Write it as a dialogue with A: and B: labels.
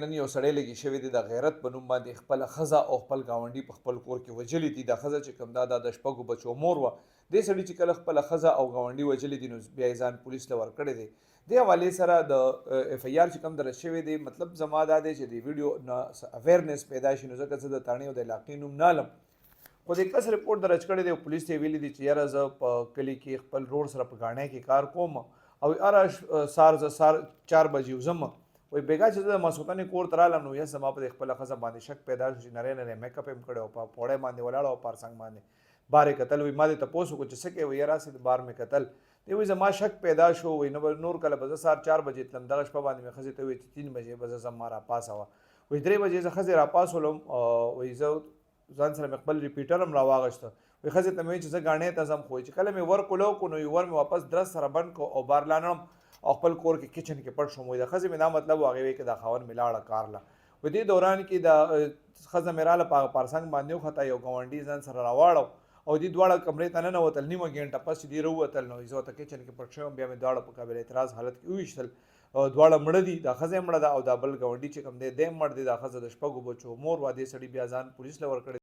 A: نن یو سړی لګي شوی دی د غیرت په نوم باندې خپله ښځه او خپل ګاونډي په خپل کور کې وژلي دي. دا ښځه چې کوم دا د شپږو بچو مور وه. دې سړي چې کله خپله ښځه او ګاونډي وژلي دي نو بیا یې ځان پولیس ته ورکړی دی. دې حوالې سره د اف ای آر چې کوم درج شوی دی مطلب زما دا دی چې د ویډیو نه اویرنس پیدا شي نو ځکه زه د تاڼې او د علاقې نوم نه علم خو د کس رپورټ درج کړی دی او پولیس ته یې ویلي دي چې یاره زه په کلي کې خپل رور سره په ګاڼۍ کې کار کوم او هره سهار زه 4 بجې وځم وایي بېګا چې زه د ماسخوتنې کور ته رالم نو یس زما په دې خپله ښځه باندې شک پیدا شو چې نری نری میک اپ یې هم کړی او په پوړی باندې ولاړه او پارسنګ باندې بار یې کتل وایي ما دې تپوس وکړو چې څه کوې وایي راسې د بار مې کتل دی وایي زما شک پیدا شو وایي نه به نور کله به زه سهار 4 بجې تلم دغه شپه باندې مې ښځې ته وویل چې 3 بجې به زه ځم ما راپاسوه وایي 3 بجې زه ښځې راپاسولم وایي زه ځان سره مې خپل ریپیټر هم راواغېسته وایي ښځې ته مې وایي چې زه ګاڼې ته ځم خو چې کله مې ور کولو کړو نو ور مې واپس درس سره بند کړو او بار لاړم او خپل کور کې کچن کې پټ شوم وایي د ښځې مې دا مطلب و هغې وایي که دا خاوند مې لاړه کار له په دې دوران کې د ښځه مې راله په هغه پارسنګ باندې وخته یو ګاونډي ځان سره راواړو او دې دواړه کمرې ته ننوتل نیمه ګنټه پس چې دې راووتل نو زه ورته کچن کې پټ شوم بیا مې دواړه په قابل اعتراض حالت کې وویشتل دواړه مړه دي دا ښځه یې مړه ده او دا بل ګاونډي چې کوم دی دی هم مړ دی دا ښځه د شپږو بچو مور وه دې سړي بیا ځان پولیس له ورکړی